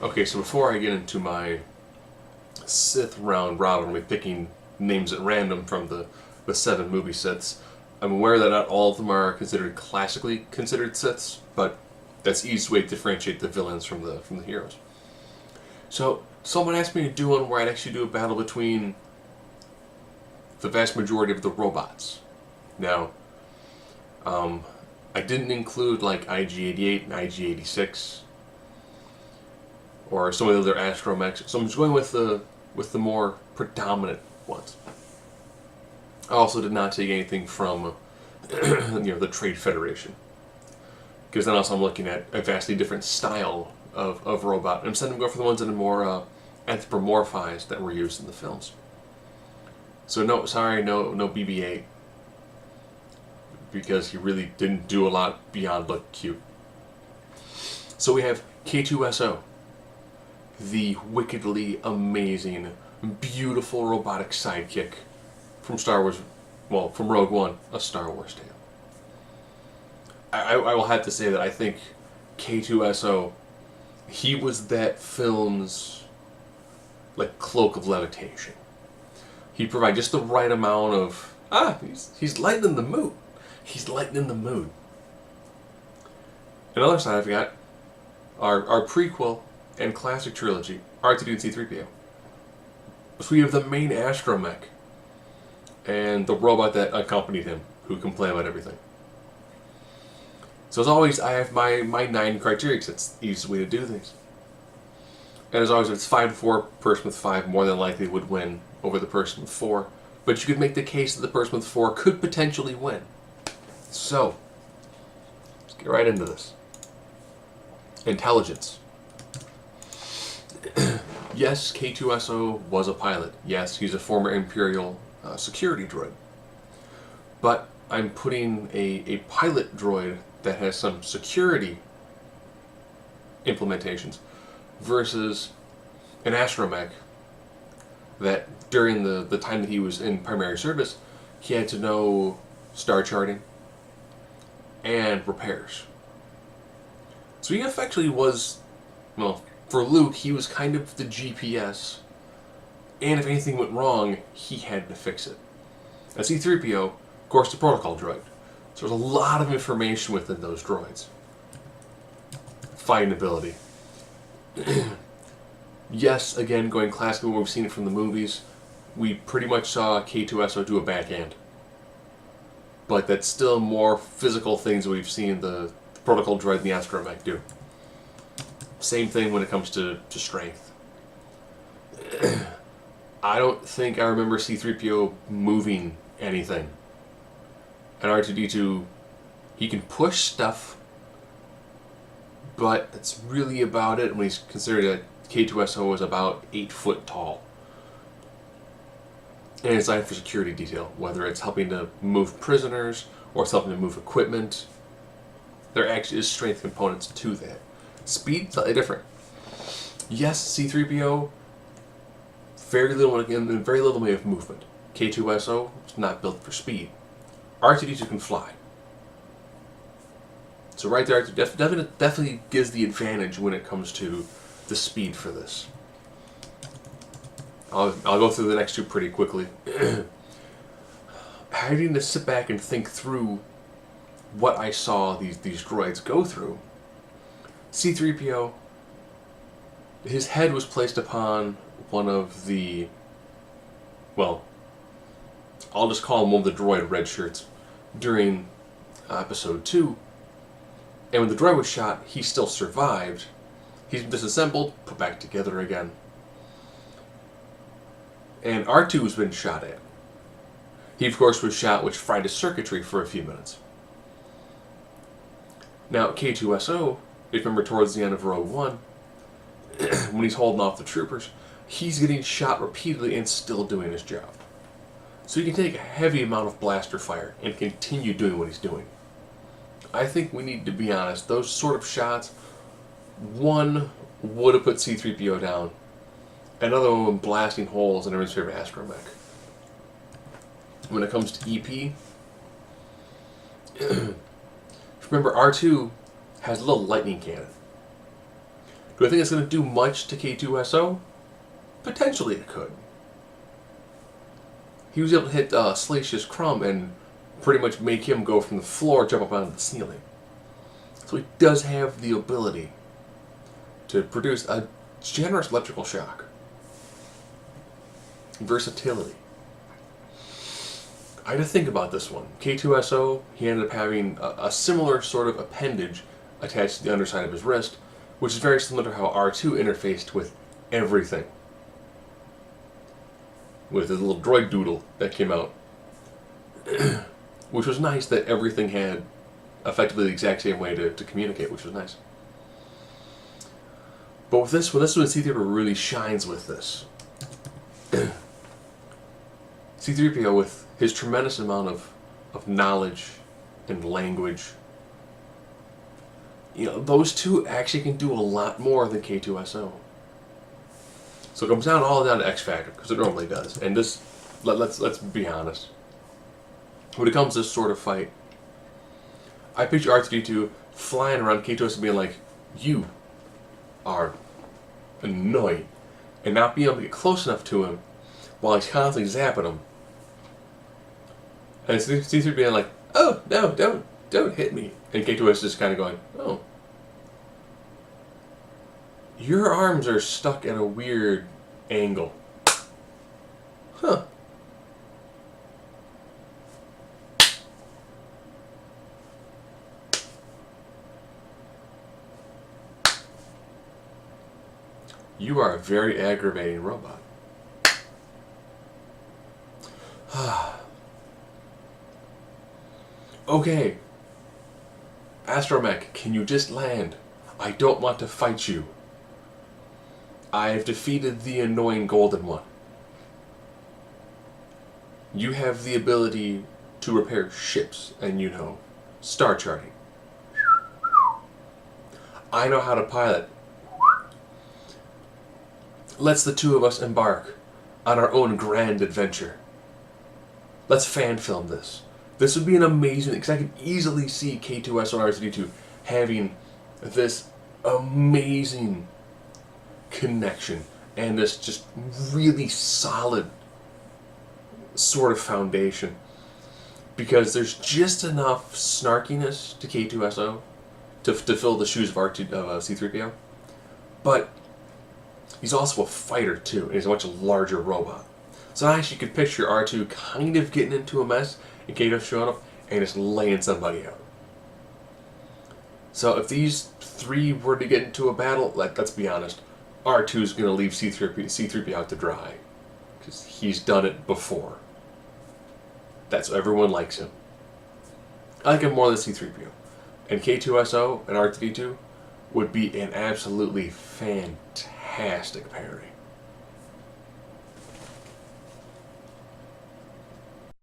Okay, so before I get into my Sith round robin, we're picking names at random from the 7 movie sets. I'm aware that not all of them are considered classically considered Siths, but that's the easiest way to differentiate the villains from the heroes. So someone asked me to do one where I'd actually do a battle between the vast majority of the robots. Now, I didn't include like IG-88 and IG-86 or some of the other astromechs, so I'm just going with the more predominant ones. I also did not take anything from the Trade Federation, because then also I'm looking at a vastly different style of robot. I'm instead going for the ones that are more anthropomorphized that were used in the films. So no BB-8, because he really didn't do a lot beyond look cute. So we have K2SO, the wickedly amazing, beautiful robotic sidekick from Star Wars, well, from Rogue One, a Star Wars tale. I will have to say that I think K2SO, he was that film's like cloak of levitation. He provided just the right amount of he's lightening the mood. He's lightening the mood. Another side I've got our prequel and classic trilogy, R2D2 and C3PO. So we have the main astromech and the robot that accompanied him, who can play about everything. So as always, I have my 9 criteria, because it's the easiest way to do things. And as always, if it's 5-4, person with 5 more than likely would win over the person with 4. But you could make the case that the person with 4 could potentially win. So, let's get right into this. Intelligence. Yes, K2SO was a pilot. Yes, he's a former Imperial security droid. But I'm putting a pilot droid that has some security implementations versus an astromech that during the time that he was in primary service, he had to know star charting and repairs. So he effectively was, well, for Luke, he was kind of the GPS, and if anything went wrong, he had to fix it. And C3PO, of course, the protocol droid. So there's a lot of information within those droids. Fighting ability. Yes, again, going classical where we've seen it from the movies, we pretty much saw K2SO do a backhand. But that's still more physical things that we've seen the protocol droid and the astromech do. Same thing when it comes to strength. I don't think I remember C3PO moving anything. And R2D2, he can push stuff, but that's really about it when he's considered that K2SO was about 8 foot tall. And it's designed for security detail, whether it's helping to move prisoners or it's helping to move equipment. There actually is strength components to that. Speed, slightly different. Yes, C3PO, very little in very little way of movement. K2SO is not built for speed. R2D2 can fly. So right there, definitely gives the advantage when it comes to the speed for this. I'll go through the next two pretty quickly. Having to sit back and think through what I saw these droids go through. C3PO, his head was placed upon one of the, well, I'll just call him one of the droid red shirts during episode 2. And when the droid was shot, he still survived. He's disassembled, put back together again. And R2 has been shot at. He, of course, was shot, which fried his circuitry for a few minutes. Now, K2SO, if you remember towards the end of Rogue One, when he's holding off the troopers, he's getting shot repeatedly and still doing his job. So he can take a heavy amount of blaster fire and continue doing what he's doing. I think we need to be honest, those sort of shots, one would have put C3PO down, another one blasting holes in everyone's favorite astromech. When it comes to EP, remember R2 has a little lightning cannon. Do I think it's going to do much to K2SO? Potentially it could. He was able to hit Salacious Crumb and pretty much make him go from the floor, jump up onto the ceiling. So he does have the ability to produce a generous electrical shock. Versatility. I had to think about this one. K2SO, he ended up having a similar sort of appendage attached to the underside of his wrist, which is very similar to how R2 interfaced with everything. With his little droid doodle that came out. Which was nice that everything had effectively the exact same way to communicate, which was nice. But with this one, C3PO really shines with this. C3PO, with his tremendous amount of knowledge and language, you know, those two actually can do a lot more than K2SO. So it comes down all down to X Factor, because it normally does. And this, let's be honest. When it comes to this sort of fight, I picture R2D2 flying around K2SO being like, "You are annoying," and not being able to get close enough to him while he's constantly zapping him. And C3 being like, "Oh no, don't hit me," and K2SO just kind of going, "Oh, your arms are stuck at a weird angle, huh?" You are a very aggravating robot. Okay. Astromech, can you just land? I don't want to fight you. I've defeated the annoying golden one. You have the ability to repair ships and, you know, star charting. I know how to pilot. Let's the two of us embark on our own grand adventure. Let's fan film this. This would be an amazing, because I could easily see K2SO and R2D2 having this amazing connection and this just really solid sort of foundation. Because there's just enough snarkiness to K2SO to fill the shoes of C3PO. But he's also a fighter too, and he's a much larger robot. So I actually could picture R2 kind of getting into a mess and K2 showing up and just laying somebody out. So if these three were to get into a battle, let's be honest, R2's going to leave C3PO out to dry. Because he's done it before. That's why everyone likes him. I like him more than C3PO. And K2SO and R2D2 would be an absolutely fantastic pairing.